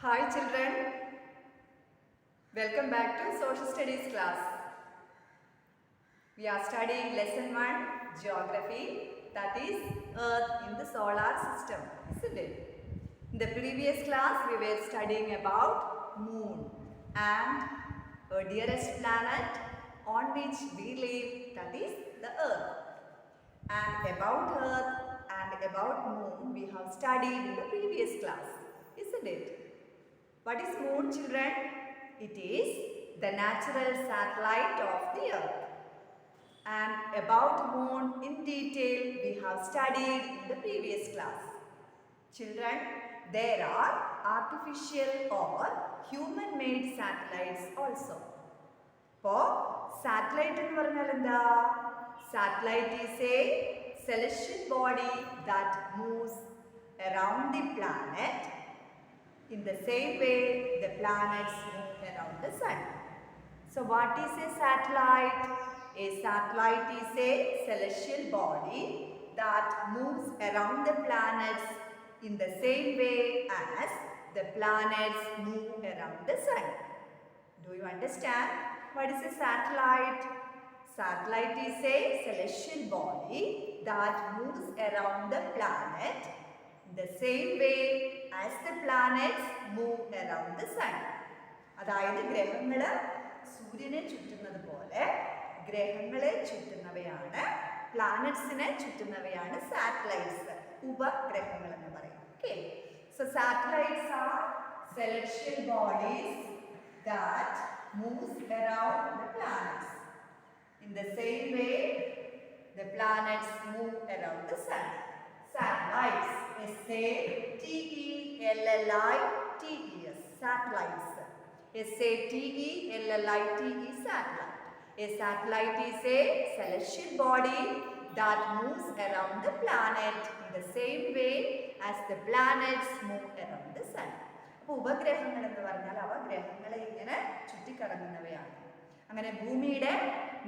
Hi children, welcome back to Social Studies class. We are studying lesson 1 Geography, that is Earth in the solar system, isn't it? In the previous class we were studying about Moon and our dearest planet on which we live, that is the Earth. And about Earth and about Moon we have studied in the previous class, isn't it? What is Moon, children? It is the natural satellite of the Earth. And about Moon in detail we have studied in the previous class. Children, there are artificial or human-made satellites also. For satellite in satellite is a celestial body that moves around the planet. In the same way, the planets move around the sun. So what is a satellite? A satellite is a celestial body that moves around the planets in the same way as the planets move around the sun. Do you understand? What is a satellite? Satellite is a celestial body that moves around the planet the same way as the planets move around the sun. അതായത് ഗ്രഹങ്ങൾ സൂര്യനെ ചുറ്റുന്നത് പോലെ ഗ്രഹങ്ങളെ ചുറ്റുന്നവയാണ്, പ്ലാനറ്റ്സിനെ ചുറ്റുന്നവയാണ് satellites, ഉപഗ്രഹങ്ങൾ എന്ന് പറയും. Okay, so satellites R celestial bodies that moves around the planets. In the same way, the planets move around the sun. Satellites, S-A-T-E-L-L-I-T-E-S, satellites. S-A-T-E-L-L-I-T-E, satellite. A satellite is a celestial body that moves around the planet in the same way as the planets move around the sun. അപ്പോൾ ഉപഗ്രഹങ്ങൾ എന്ന് പറഞ്ഞാൽ അവ ഗ്രഹങ്ങളെ ഇങ്ങനെ ചുറ്റിക്കറങ്ങുന്നവയാണ്. അങ്ങനെ ഭൂമിയുടെ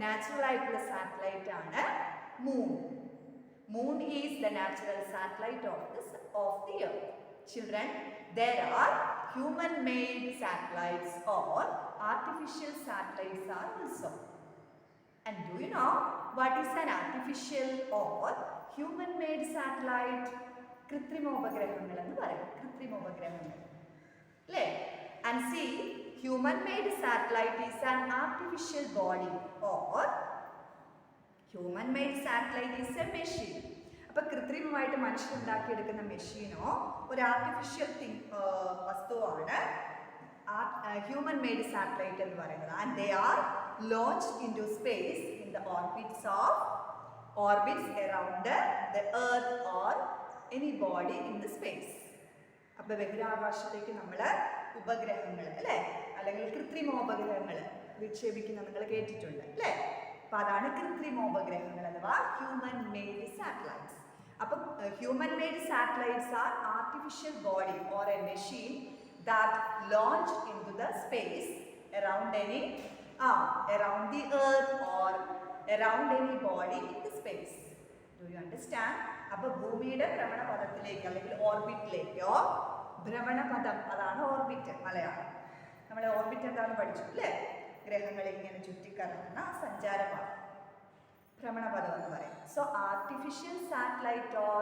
natural ആയിട്ടുള്ള satellite ആണ് moon. Moon is the natural satellite of the Earth. Children, there are human-made satellites or artificial satellites are also. And do you know what is an artificial or human-made satellite? കൃത്രിമോപഗ്രഹങ്ങൾ എന്ന് പറയും. കൃത്രിമോപഗ്രഹങ്ങൾ, അല്ലേ? And see, human-made satellite is an artificial body or human-made satellite is a machine. അപ്പോൾ കൃത്രിമമായിട്ട് മനുഷ്യരുണ്ടാക്കിയെടുക്കുന്ന മെഷീനോ ഒരു artificial വസ്തുവാണ് human made satellite എന്ന് പറയുന്നത്. And they are launched into space in the orbits around the earth or any body in the space. അപ്പോൾ ബഹിരാകാശത്തേക്ക് നമ്മൾ ഉപഗ്രഹങ്ങൾ, അല്ലേ, അല്ലെങ്കിൽ കൃത്രിമോപഗ്രഹങ്ങൾ വിക്ഷേപിക്കുന്ന നിങ്ങൾ കേട്ടിട്ടുണ്ട്, അല്ലേ? അപ്പോൾ അതാണ് കൃത്രിമോപഗ്രഹങ്ങൾ അഥവാ ഹ്യൂമൻ മെയ്ഡ് സാറ്റലൈറ്റ്സ്. അപ്പം human made satellites are artificial body or a machine that launch into the space around the earth or around any body in the space. Do you understand? അപ്പോൾ ഭൂമിയുടെ ഭ്രമണപഥത്തിലേക്ക് അല്ലെങ്കിൽ ഓർബിറ്റിലേക്കോ, ഭ്രമണപഥം അതാണ് orbit Malayalam. നമ്മൾ orbit എന്താണെന്ന് പഠിച്ചു, അല്ലേ? ഗ്രഹങ്ങളിൽ ഇങ്ങനെ ചുറ്റിക്കറങ്ങുന്ന സഞ്ചാരമാണ് ഭ്രമണപഥം എന്ന് പറയും. So artificial satellite or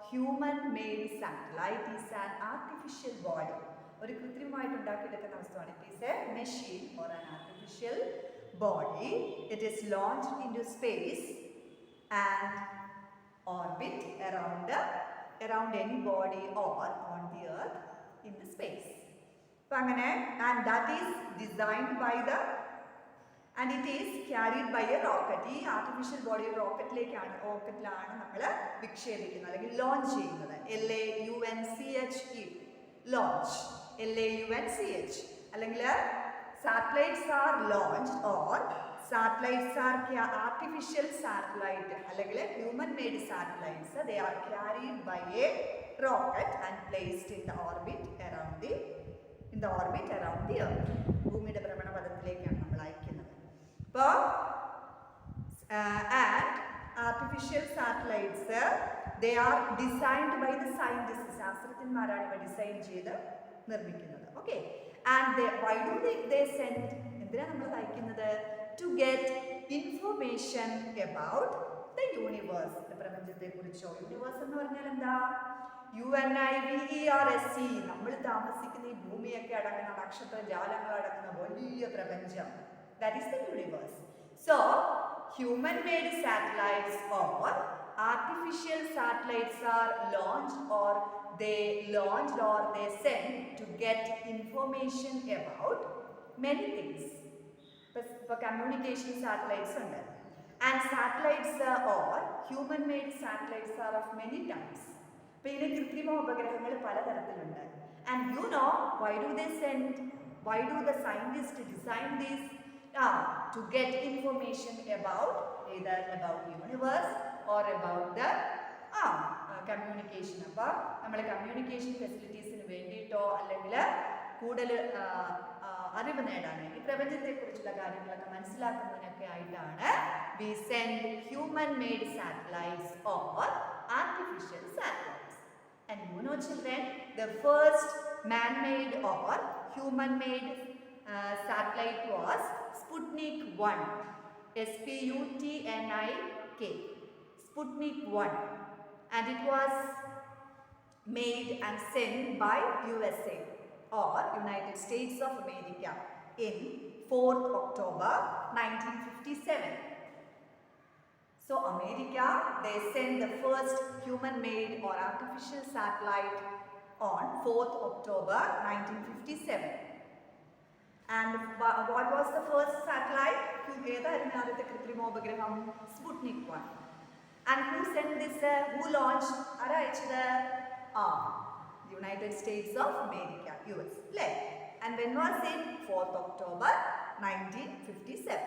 human made satellite is an artificial body. ഒരു കൃത്രിമമായിട്ട് ഉണ്ടാക്കിയെടുക്കുന്ന വസ്തുവാണ്. It is a machine or an artificial body. It is launched into space and orbit around any body or on the earth in the space. അപ്പം അങ്ങനെ, and that is designed by the and it is carried by a rocket. ഈ artificial body റോക്കറ്റിലാണ് നമ്മൾ വിക്ഷേപിക്കുന്നത് അല്ലെങ്കിൽ launch ചെയ്യുന്നത്. LAUNCHE, launch, LAUNCH. അല്ലെങ്കിൽ satellites are launched or satellites are artificial satellite അല്ലെങ്കിൽ human made satellites. They are carried by a rocket and placed in the orbit around the earth. ഭൂമിയുടെ ഭ്രമണപഥത്തിലേക്കാണ് നമ്മൾ അയക്കുന്നത്. അപ്പോൾ and artificial satellites, they are designed by the scientists. ശാസ്ത്രജ്ഞന്മാരാണ് ഇവ design ചെയ്ത് നിർമ്മിക്കുന്നത്. Okay, and why do they send, എന്തിനാണ് നമ്മൾ അയക്കുന്നത്? To get information about the universe, പ്രപഞ്ചത്തെ കുറിച്ചോ. യൂണിവേഴ്സ് എന്ന് പറഞ്ഞാൽ എന്താ? UNIVERSE, നമ്മൾ താമസിക്കുന്ന ഈ ഭൂമിയൊക്കെ അടങ്ങുന്ന നക്ഷത്ര ജാലങ്ങൾ അടങ്ങുന്ന വലിയ പ്രപഞ്ചം. That is the universe. So human made satellites or artificial satellites are launched or they send to get information about many things. For communication satellites ഉണ്ട്. And satellites or human made satellites are of many types. അപ്പോൾ ഇതിലെ കൃത്രിമ ഉപഗ്രഹങ്ങൾ പലതരത്തിലുണ്ട്. And you know why do they send, why do the scientists design these? To get information about either about universe or about the communication. അപ്പോൾ നമ്മൾ communication ഫെസിലിറ്റീസിന് വേണ്ടിയിട്ടോ അല്ലെങ്കിൽ കൂടുതൽ അറിവ് നേടാൻ, ഈ പ്രപഞ്ചത്തെക്കുറിച്ചുള്ള കാര്യങ്ങളൊക്കെ മനസ്സിലാക്കുന്നതിനൊക്കെ ആയിട്ടാണ് we send human made satellites or artificial satellites. And you know children, the first man-made or human-made satellite was Sputnik 1, SPUTNIK, Sputnik 1, and it was made and sent by USA or United States of America in 4th October 1957. So America, they sent the first human-made or artificial satellite on 4th October 1957. And what was the first satellite? ഏതായിരുന്നു ആദ്യത്തെ കൃത്രിമോപഗ്രഹം? Sputnik 1. And who sent this? Who launched? ആരാ അയച്ചത്? United States of America, US. And when was it? 4th October 1957.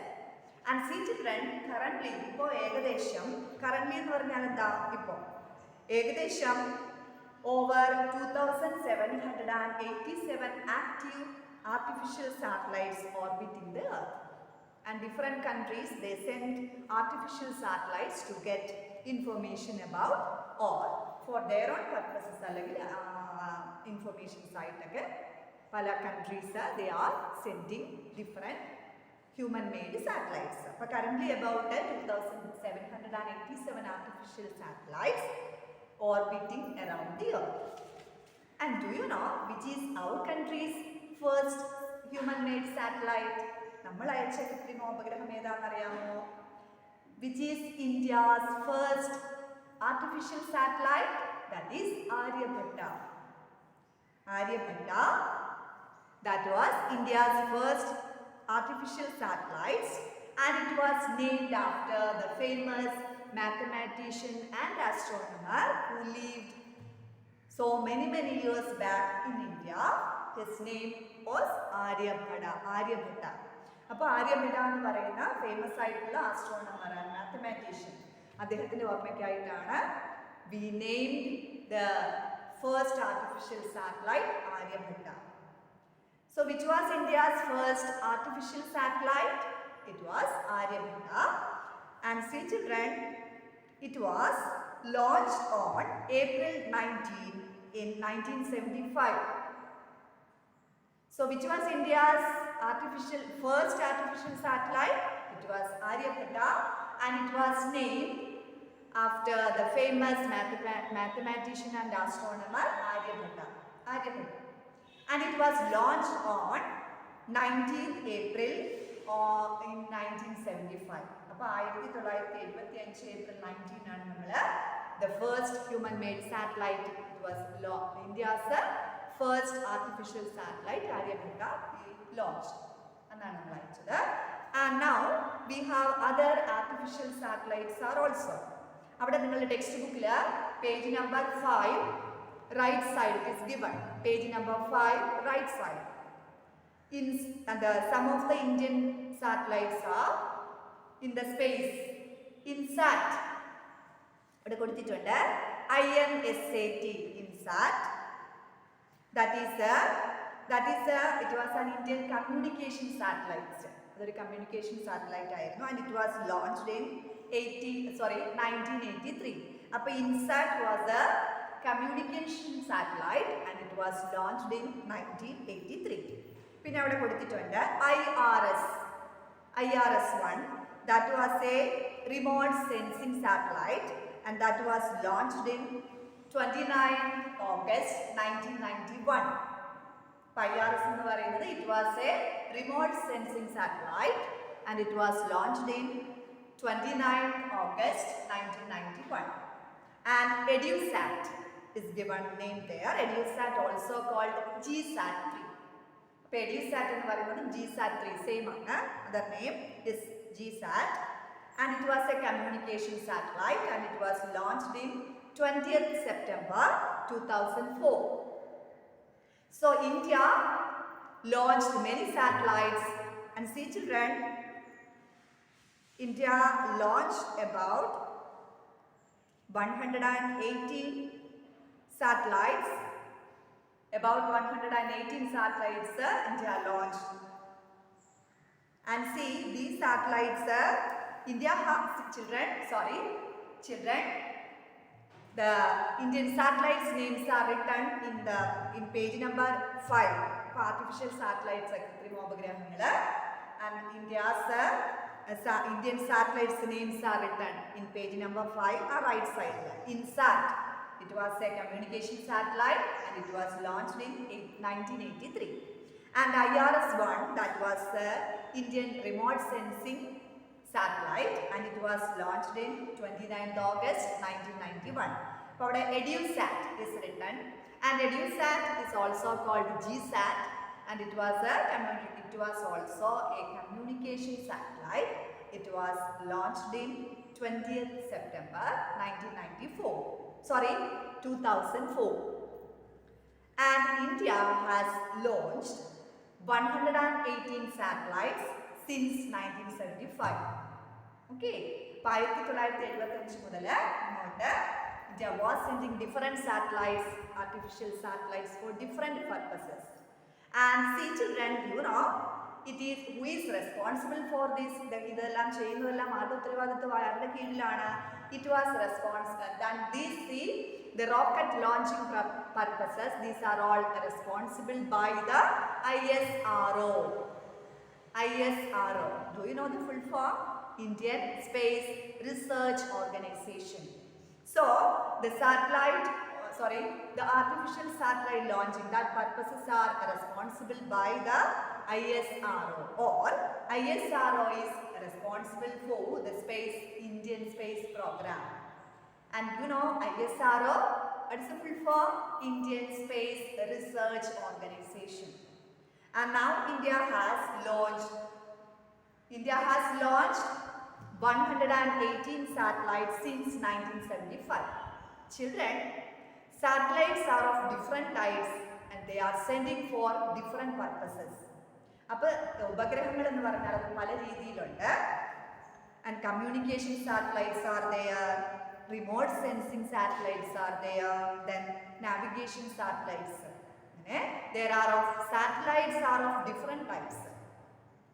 And see children, currently ഇപ്പോൾ ഏകദേശം, currently എന്ന് പറഞ്ഞാൽ എന്താ? ഇപ്പോൾ ഏകദേശം over 2787 active artificial satellites orbiting the Earth. And different countries, they send artificial satellites to get information about or for their own purposes. അല്ലെങ്കിൽ information site ഒക്കെ പല countries, they are sending different human-made satellites. But currently about 2787 artificial satellites orbiting around the Earth. And do you know which is our country's first human-made satellite? നമ്മൾ അയച്ച കൃത്രിമോപഗ്രഹം ഏതാണെന്നറിയാമോ? Which is India's first artificial satellite? That is Aryabhatta. Aryabhatta, that was India's first artificial satellites, and it was named after the famous mathematician and astronomer who lived so many years back in India. His name was Aryabhatta. അപ്പോൾ ആര്യഭട്ട എന്ന് പറയുന്ന famous ആയിട്ടുള്ള astronomer and mathematician, അദ്ദേഹത്തിൻ്റെ ഓർമ്മയ്ക്കായിട്ടാണ് we named the first artificial satellite Aryabhatta. So which was India's first artificial satellite? It was Aryabhatta. And see children, it was launched on April 19 in 1975. So which was India's first artificial satellite? It was Aryabhatta, and it was named after the famous mathematician and astronomer Aryabhatta. And it was launched on 19th April in 1975. അപ്പോൾ 1975 April 19 ആണ് നമ്മൾ the first human-made satellite. It was India's first artificial satellite Aryabhatta launched. എന്നാണ് നമ്മൾ അയച്ചത്. And now we have other artificial satellites are also. അവിടെ നിങ്ങളുടെ text ബുക്കിൽ page number 5 right side is given. Page number 5 right side. Some of the Indian satellites are in the space. INSAT. ഇവിടെ കൊടുത്തിട്ടുണ്ട് INSAT. INSAT. That is it was an Indian communication satellite. അതൊരു communication satellite ആയിരുന്നു. And it was launched in 1983. അപ്പോൾ INSAT was communication satellite and it was launched in 1983. പിന്നെ അവിടെ കൊടുത്തിട്ടുണ്ട് IRS-1, that was a remote sensing satellite and that was launched in 29 August 1991. IRS എന്ന് പറയുന്നത് it was a remote sensing satellite and it was launched in 29 August 1991. And EduSat is given name there. EduSat also called GSat-3. അപ്പോൾ EduSat എന്ന് പറയുന്നത് GSat-3 same ആണ്. Other name is GSat and it was a communication satellite and it was launched in 20th September 2004. So India launched many satellites and see children, India launched about 118 satellites. About 118 satellites India launched. And see these satellites India has children. The Indian satellites names are written in page number 5. Artificial satellites krithrima ഉപഗ്രഹങ്ങൾ and Indian satellites names are written in page number 5 or right side. INSAT, it was a communication satellite and it was launched in 1983. And IRS-1, that was the Indian remote sensing satellite and it was launched in 29th August 1991. So EduSat is written and EduSat is also called GSat and it was also a communication satellite. It was launched in 20th September 2004. And India has launched 118 satellites since 1975. Okay, 1975 മുതൽ ഇങ്ങോട്ട് India was sending different satellites, artificial satellites for different purposes. And see children, you know, it is who is responsible for this? ഇതെല്ലാം ചെയ്യുന്നതെല്ലാം ആരുടെ ഉത്തരവാദിത്വമായ ആരുടെ കീഴിലാണ്? It was responsible. And these the rocket launching purposes, these are all responsible by the ISRO. ISRO. Do you know the full form? Indian Space Research Organization. So the artificial satellite launching, that purposes are responsible by the ISRO, or ISRO is responsible for the Indian space program. And you know ISRO, what is the full form? Indian Space Research Organization. And now India has launched 118 satellites since 1975. Children, satellites are of different types and they are sending for different purposes. അപ്പോൾ ഉപഗ്രഹങ്ങൾ എന്ന് പറഞ്ഞാൽ അത് പല രീതിയിലുണ്ട്. And communication satellites are there, remote sensing satellites are there, then navigation satellites. There are satellites are of different types.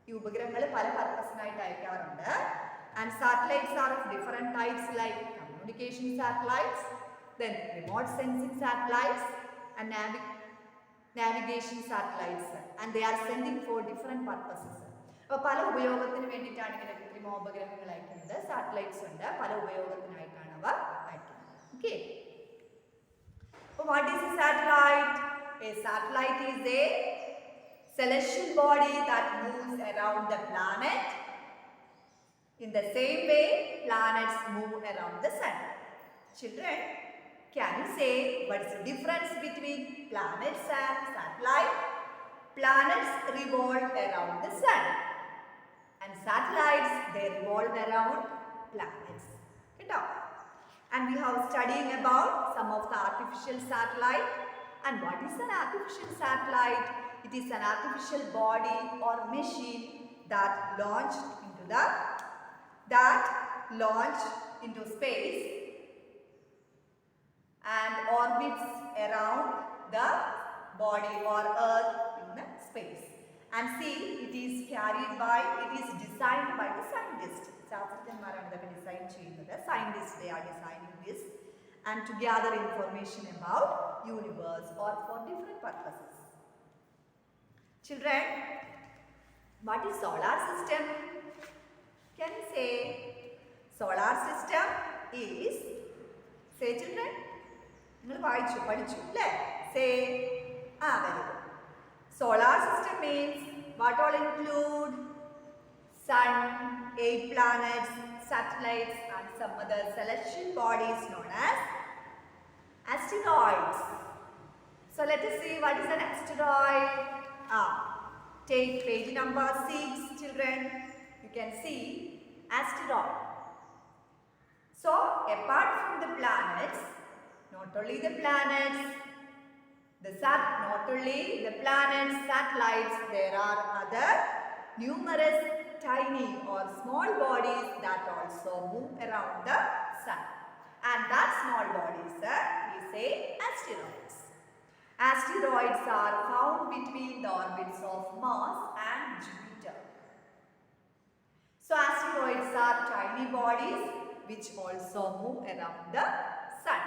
ഈ ഉപഗ്രഹങ്ങൾ പല പർപ്പസിനായിട്ട് അയക്കാറുണ്ട്. And satellites are of different types like communication satellites, then remote sensing satellites and navigation satellites, and they are sending for different purposes. അപ്പോൾ പല ഉപയോഗത്തിന് വേണ്ടിയിട്ടാണ് ഇങ്ങനെ കൃത്രിമ ഉപഗ്രഹങ്ങൾ അയക്കുന്നത്. സാറ്റലൈറ്റ്സ് ഉണ്ട്, പല ഉപയോഗത്തിനായിട്ടാണ് അവ അയക്കുന്നത്. ഓക്കെ, അപ്പോൾ what is A satellite? A satellite is a celestial body that moves around the planet in the same way planets move around the sun. Children, can you say what is the difference between planets and satellite? Planets revolve around the sun and satellites, they revolve around planets. And we have studying about some of the artificial satellite. And what is an artificial satellite? It is an artificial body or machine that launched into space and orbits around the body or earth in space. And see, it is designed by the scientists. Scientists, they are designing this. and to gather information about universe or for different purposes. Children, what is solar system? Can you say? Solar system is, say children, say, very good. Solar system means what all include? Sun, 8 planets, satellites and some other celestial bodies known as asteroids. So let us see what is an asteroid. Take page number 6, children. You can see asteroid. So apart from the planets, not only the planets, not only the planets, satellites, there are other numerous tiny or small bodies that also move around the sun. And that small bodies we say asteroids. Asteroids are found between the orbits of Mars and Jupiter. So asteroids are tiny bodies which also move around the sun.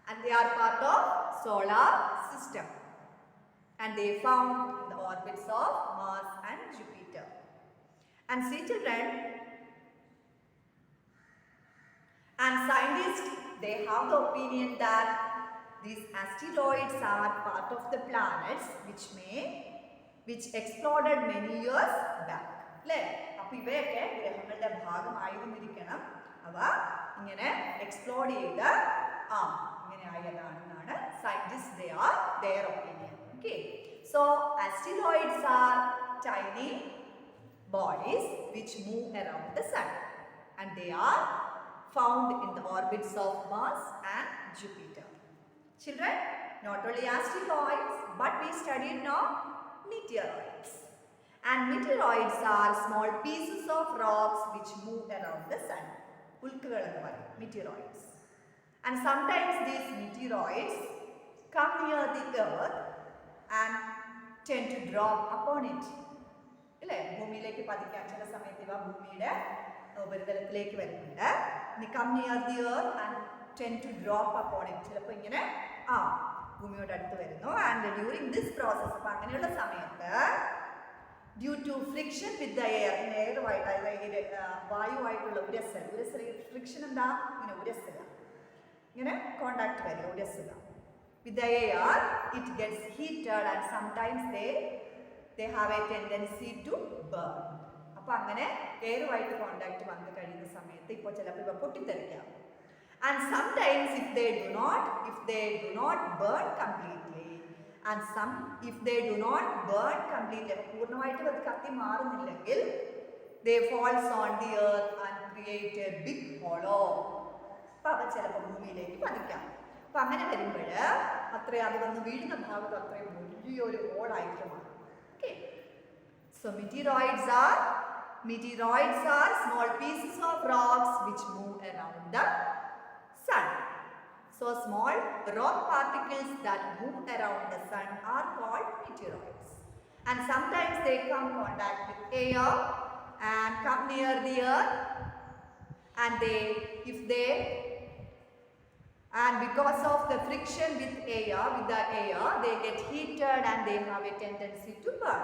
And they are part of solar system. And they found in the orbits of Mars and Jupiter. And see children, and scientists, they have the opinion that these asteroids are part of the planets which exploded many years back. അപ്പോൾ ഇവയൊക്കെ ഗ്രഹങ്ങളുടെ ഭാഗമായിരുന്നിരിക്കണം. അവ ഇങ്ങനെ explode ചെയ്ത് ഇങ്ങനെ ആയതാണെന്നാണ് scientists their opinion. Okay. So asteroids are tiny bodies which move around the sun, and they are found in the orbits of Mars and Jupiter. Children, not only asteroids, but we studied now meteoroids. And meteoroids are small pieces of rocks which move around the sun. Meteoroids. And sometimes these meteoroids come near the earth and tend to drop upon it. ഭൂമിയിലേക്ക് പതിക്കാൻ ചില സമയത്ത് ഇവ ഭൂമിയുടെ ഉപരിതലത്തിലേക്ക് വരുന്നുണ്ട്. Come near the earth and tend to drop upon it. ചിലപ്പോൾ ഇങ്ങനെ ഭൂമിയോട് അടുത്ത് വരുന്നു. And during this process, അപ്പോൾ അങ്ങനെയുള്ള സമയത്ത് due to friction with the air, വായുവായിട്ടുള്ള ഉരസൽ ഫ്രിക്ഷൻ എന്താ? ഇങ്ങനെ ഉരസുക, ഇങ്ങനെ കോണ്ടാക്ട് വരിക, ഉരസുക. With the air, it gets heated and sometimes they have a tendency to burn. അപ്പോൾ അങ്ങനെ എയറുമായിട്ട് കോണ്ടാക്ട് വന്നു കഴിയുന്ന സമയത്ത് ഇപ്പോൾ ചിലപ്പോൾ ഇവ പൊട്ടിത്തെറിക്കാം. And sometimes if they do not burn completely, and if they do not burn completely, പൂർണ്ണമായിട്ട് അത് കത്തി മാറുന്നില്ലെങ്കിൽ, they falls on the earth and create a big hollow. അപ്പോൾ അവ ചിലപ്പോൾ ഭൂമിയിലേക്ക് പതിക്കാം. അപ്പം അങ്ങനെ വരുമ്പോൾ അത് വന്ന് വീഴുന്ന ഭാഗത്ത് അത്രയും വലിയൊരു ഹോളായിട്ട് മാറും. Okay. So meteoroids are small pieces of rocks which move around the sun. So small rock particles that move around the sun are called meteoroids. And sometimes they come in contact with air and come near the earth, and because of the friction with the air, they get heated and they have a tendency to burn.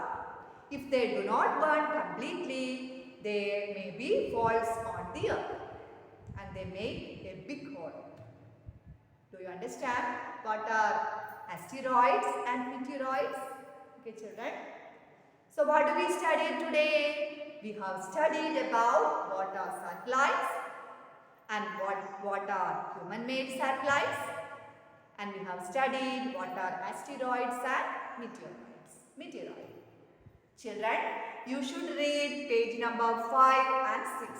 If they do not burn completely, they may be falls on the earth and they make a big hole. Do you understand what are asteroids and meteoroids? Okay, children. So what do we study today? We have studied about what are satellites and what are human-made satellites, and we have studied what are asteroids and meteoroids. Children, you should read page number 5 and 6.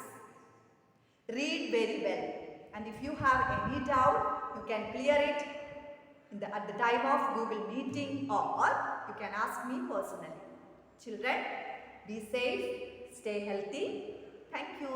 Read very well, and if you have any doubt, you can clear it at the time of Google meeting, or you can ask me personally. Children, be safe, stay healthy. Thank you.